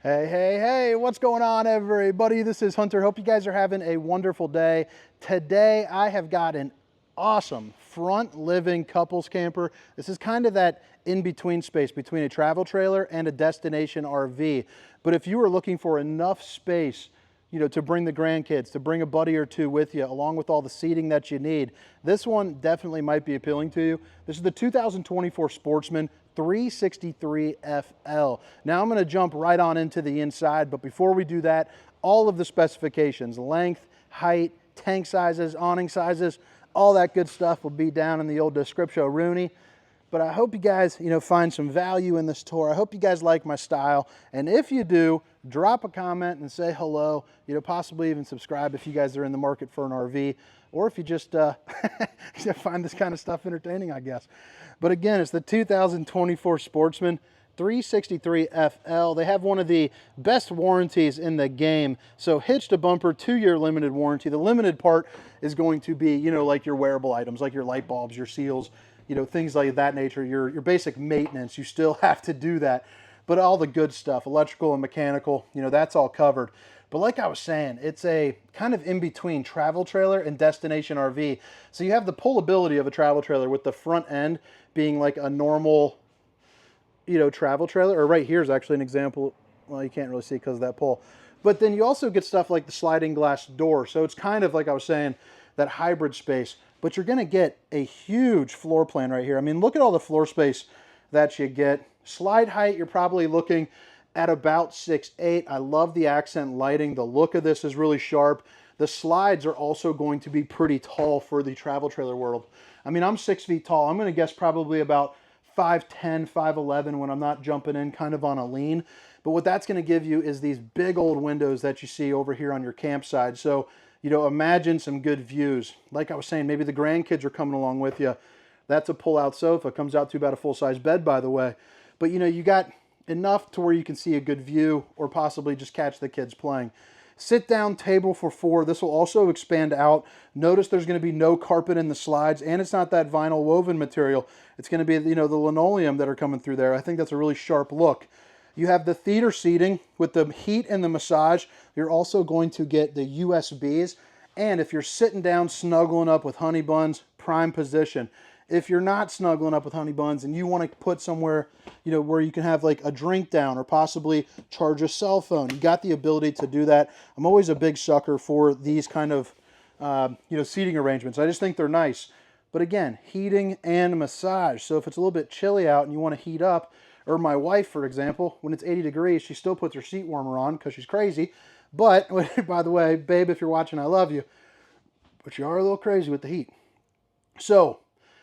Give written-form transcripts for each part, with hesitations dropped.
Hey, hey, hey, what's going on, everybody? This is Hunter. Hope you guys are having a wonderful day. Today, I have got an awesome front living couples camper. This is kind of that in-between space between a travel trailer and a destination RV. But if you are looking for enough space, to bring the grandkids, to bring a buddy or two with you, along with all the seating that you need, this one definitely might be appealing to you. This is the 2024 Sportsmen 363FL. Now I'm going to jump right on into the inside, but before we do that, all of the specifications, length, height, tank sizes, awning sizes, all that good stuff will be down in the old description Rooney. But I hope you guys, find some value in this tour. I hope you guys like my style. And if you do, drop a comment and say hello. Possibly even subscribe if you guys are in the market for an RV, or if you just find this kind of stuff entertaining, I guess. But again, it's the 2024 Sportsman 363FL. They have one of the best warranties in the game. So hitch to bumper, 2-year limited warranty. The limited part is going to be, like your wearable items, like your light bulbs, your seals, things like that nature, your basic maintenance. You still have to do that. But all the good stuff, electrical and mechanical, that's all covered. But like I was saying, it's a kind of in-between travel trailer and destination RV. So you have the pullability of a travel trailer with the front end being like a normal, travel trailer. Or right here is actually an example. Well, you can't really see because of that pull. But then you also get stuff like the sliding glass door. So it's kind of, like I was saying, that hybrid space. But you're going to get a huge floor plan right here. I mean, look at all the floor space that you get. Slide height, you're probably looking at about 6'8". I love the accent lighting. The look of this is really sharp. The slides are also going to be pretty tall for the travel trailer world. I mean, I'm 6 feet tall. I'm going to guess probably about 5'10", 5'11" when I'm not jumping in kind of on a lean. But what that's going to give you is these big old windows that you see over here on your campsite. So, imagine some good views. Like I was saying, maybe the grandkids are coming along with you. That's a pull-out sofa. Comes out to about a full-size bed, by the way. But, you got enough to where you can see a good view or possibly just catch the kids playing. Sit-down table for 4. This will also expand out. Notice there's going to be no carpet in the slides, and it's not that vinyl woven material. It's going to be, the linoleum that are coming through there. I think that's a really sharp look. You have the theater seating with the heat and the massage. You're also going to get the USBs. And if you're sitting down, snuggling up with honey buns, prime position. If you're not snuggling up with honey buns and you want to put somewhere, where you can have like a drink down or possibly charge a cell phone, you got the ability to do that. I'm always a big sucker for these kind of, seating arrangements. I just think they're nice. But again, heating and massage. So if it's a little bit chilly out and you want to heat up, or my wife, for example, when it's 80 degrees, she still puts her seat warmer on because she's crazy. But, by the way, babe, if you're watching, I love you. But you are a little crazy with the heat. So,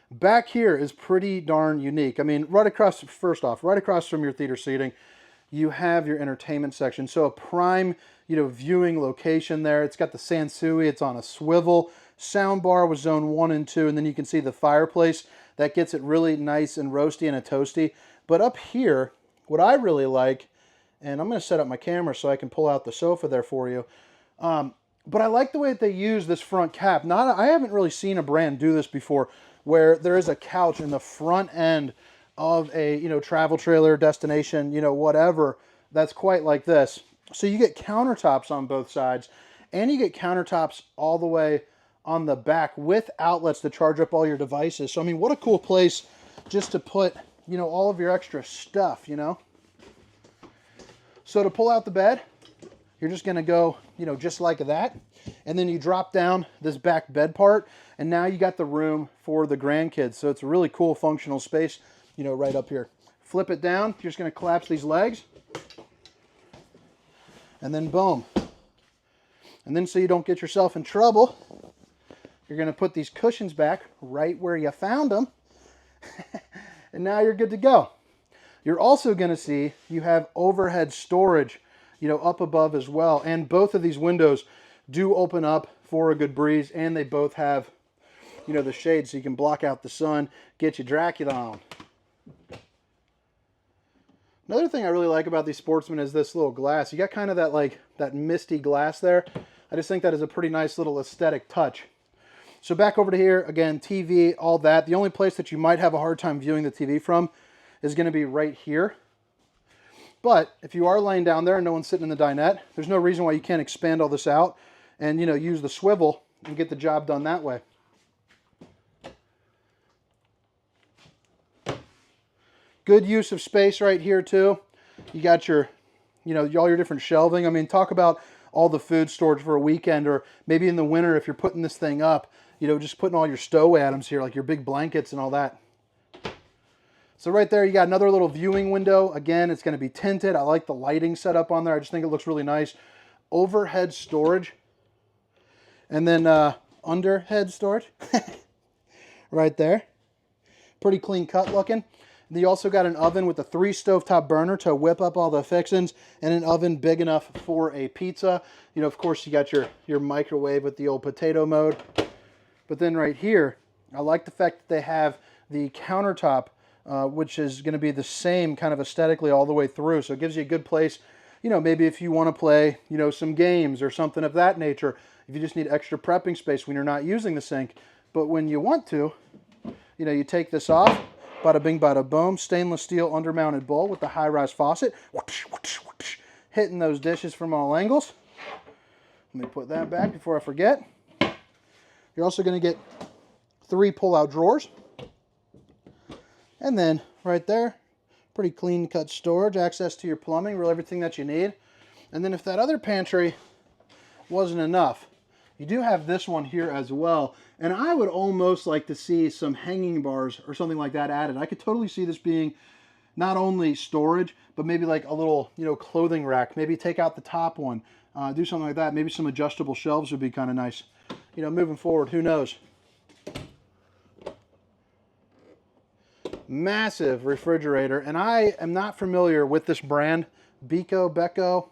back here is pretty darn unique. I mean, first off, right across from your theater seating, you have your entertainment section. So a prime, viewing location there. It's got the Sansui. It's on a swivel. Sound bar with zone 1 and 2. And then you can see the fireplace. That gets it really nice and roasty and a toasty. But up here, what I really like, and I'm going to set up my camera so I can pull out the sofa there for you. But I like the way that they use this front cap. I haven't really seen a brand do this before, where there is a couch in the front end of a travel trailer, destination, whatever, that's quite like this. So you get countertops on both sides, and you get countertops all the way on the back with outlets to charge up all your devices. So I mean, what a cool place just to put all of your extra stuff, So to pull out the bed, you're just going to go, just like that. And then you drop down this back bed part, and now you got the room for the grandkids. So it's a really cool functional space, right up here. Flip it down. You're just going to collapse these legs. And then boom. And then so you don't get yourself in trouble, you're going to put these cushions back right where you found them. And now you're good to go. You're also going to see you have overhead storage, up above as well. And both of these windows do open up for a good breeze, and they both have, the shade so you can block out the sun, get your Dracula on. Another thing I really like about these Sportsmen is this little glass. You got kind of that misty glass there. I just think that is a pretty nice little aesthetic touch. So back over to here, again, TV, all that. The only place that you might have a hard time viewing the TV from is going to be right here. But if you are laying down there and no one's sitting in the dinette, there's no reason why you can't expand all this out and, you know, use the swivel and get the job done that way. Good use of space right here too. You got your, you know, all your different shelving. I mean, talk about all the food storage for a weekend, or maybe in the winter if you're putting this thing up, you know, just putting all your stowaway items here, like your big blankets and all that. So right there, you got another little viewing window. Again, it's going to be tinted. I like the lighting set up on there. I just think it looks really nice. Overhead storage. And then underhead storage. Right there. Pretty clean cut looking. And you also got an oven with a 3 stovetop burner to whip up all the fixings, and an oven big enough for a pizza. You know, of course, you got your microwave with the old potato mode. But then right here, I like the fact that they have the countertop, which is going to be the same kind of aesthetically all the way through. So it gives you a good place, you know, maybe if you want to play, you know, some games or something of that nature. If you just need extra prepping space when you're not using the sink. But when you want to, you know, you take this off, bada bing, bada boom, stainless steel undermounted bowl with the high-rise faucet, hitting those dishes from all angles. Let me put that back before I forget. You're also going to get 3 pull-out drawers. And then right there, pretty clean cut storage, access to your plumbing, really everything that you need. And then if that other pantry wasn't enough, you do have this one here as well. And I would almost like to see some hanging bars or something like that added. I could totally see this being not only storage, but maybe like a little, you know, clothing rack. Maybe take out the top one, do something like that. Maybe some adjustable shelves would be kind of nice. You know, moving forward, who knows? Massive refrigerator, and I am not familiar with this brand, Beko.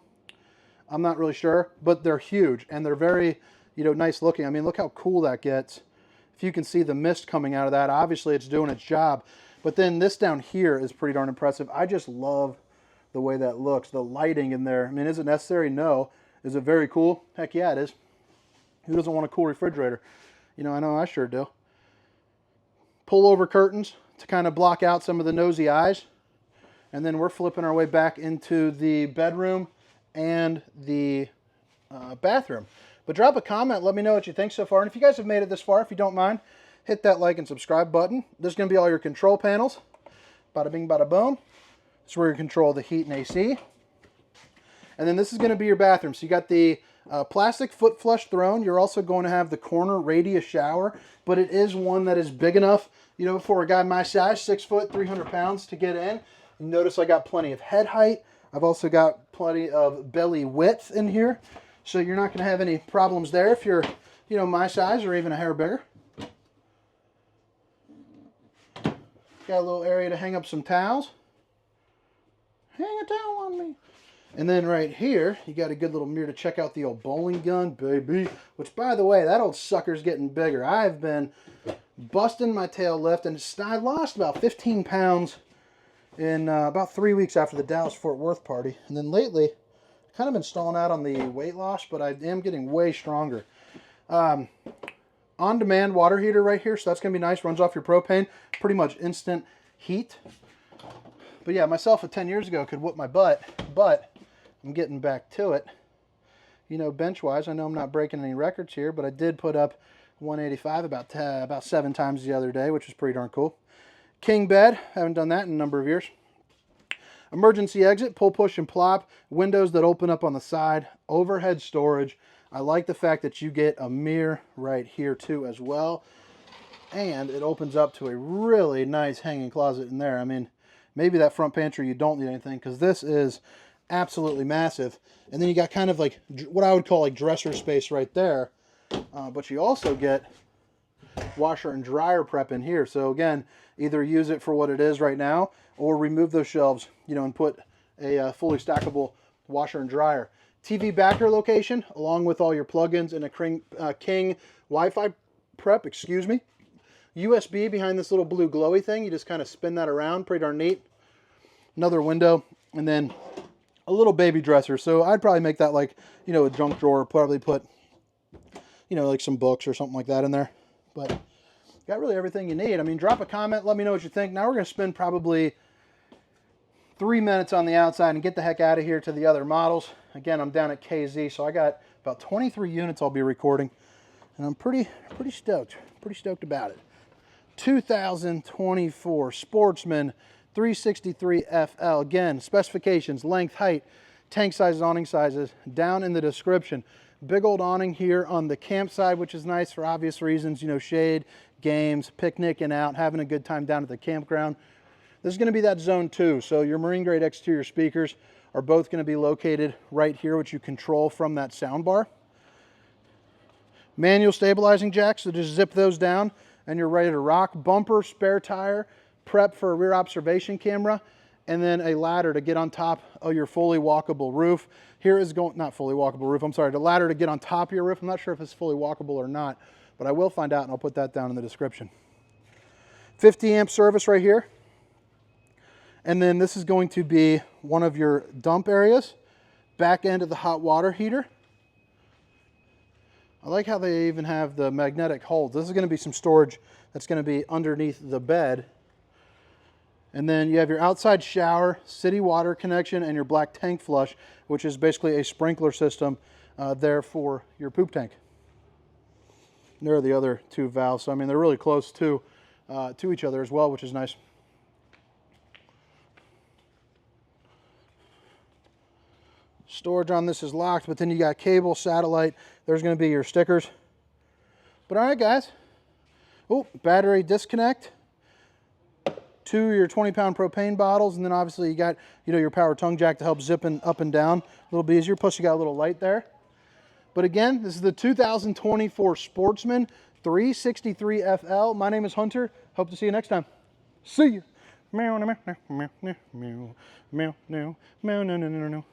I'm not really sure, but they're huge and they're very, you know, nice looking. I mean, look how cool that gets. If you can see the mist coming out of that, obviously it's doing its job. But then this down here is pretty darn impressive. I just love the way that looks, the lighting in there. I mean, is it necessary? No. Is it very cool? Heck yeah, it is. Who doesn't want a cool refrigerator? You know I sure do. Pull over curtains to kind of block out some of the nosy eyes. And then we're flipping our way back into the bedroom and the bathroom. But drop a comment, let me know what you think so far. And if you guys have made it this far, if you don't mind, hit that like and subscribe button. There's going to be all your control panels. Bada bing, bada boom. This is where you control the heat and AC. And then this is going to be your bathroom. So you got the plastic foot flush throne. You're also going to have the corner radius shower, but it is one that is big enough, you know, for a guy my size, 6 foot, 300 pounds to get in. You notice I got plenty of head height. I've also got plenty of belly width in here. So you're not going to have any problems there if you're, you know, my size or even a hair bigger. Got a little area to hang up some towels. Hang a towel on me. And then right here, you got a good little mirror to check out the old bowling gun, baby. Which, by the way, that old sucker's getting bigger. I've been busting my tail lift, and I lost about 15 pounds in about 3 weeks after the Dallas-Fort Worth party. And then lately, I've kind of been stalling out on the weight loss, but I am getting way stronger. On-demand water heater right here, so that's going to be nice. Runs off your propane. Pretty much instant heat. But yeah, myself of 10 years ago could whoop my butt, but I'm getting back to it. You know, bench-wise, I know I'm not breaking any records here, but I did put up 185 about 7 times the other day, which was pretty darn cool. King bed, haven't done that in a number of years. Emergency exit, pull, push, and plop. Windows that open up on the side. Overhead storage. I like the fact that you get a mirror right here too as well. And it opens up to a really nice hanging closet in there. I mean, maybe that front pantry you don't need anything, because this is absolutely massive. And then you got kind of like what I would call like dresser space right there. But you also get washer and dryer prep in here. So again, either use it for what it is right now, or remove those shelves, you know, and put a fully stackable washer and dryer. TV backer location, along with all your plugins, and a King Wi-Fi prep, excuse me. USB behind this little blue glowy thing. You just kind of spin that around, pretty darn neat. Another window, and then a little baby dresser. So I'd probably make that like, you know, a junk drawer. Probably put, you know, like some books or something like that in there. But got really everything you need. I mean, drop a comment, let me know what you think. Now we're going to spend probably 3 minutes on the outside and get the heck out of here to the other models. Again, I'm down at KZ, so I got about 23 units I'll be recording, and I'm pretty stoked about it. 2024 Sportsmen 363FL. Again, specifications, length, height, tank sizes, awning sizes, down in the description. Big old awning here on the campsite, which is nice for obvious reasons, you know, shade, games, picnicking out, having a good time down at the campground. This is going to be that zone 2, so your marine grade exterior speakers are both going to be located right here, which you control from that sound bar. Manual stabilizing jacks, so just zip those down and you're ready to rock. Bumper, spare tire, prep for a rear observation camera, and then a ladder to get on top of your fully walkable roof. Here is going, not fully walkable roof, I'm sorry, the ladder to get on top of your roof. I'm not sure if it's fully walkable or not, but I will find out and I'll put that down in the description. 50 amp service right here. And then this is going to be one of your dump areas, back end of the hot water heater. I like how they even have the magnetic holds. This is going to be some storage that's going to be underneath the bed. And then you have your outside shower, city water connection, and your black tank flush, which is basically a sprinkler system there for your poop tank. And there are the other 2 valves. So I mean, they're really close to each other as well, which is nice. Storage on this is locked, but then you got cable, satellite. There's going to be your stickers. But all right, guys. Oh, battery disconnect. 2 of your 20-pound propane bottles, and then obviously you got, you know, your power tongue jack to help zipping up and down a little bit easier. Plus you got a little light there. But again, this is the 2024 Sportsman 363FL. My name is Hunter. Hope to see you next time. See you. Meow, meow, meow, meow, meow, meow, meow, meow, meow, no, no, no, no.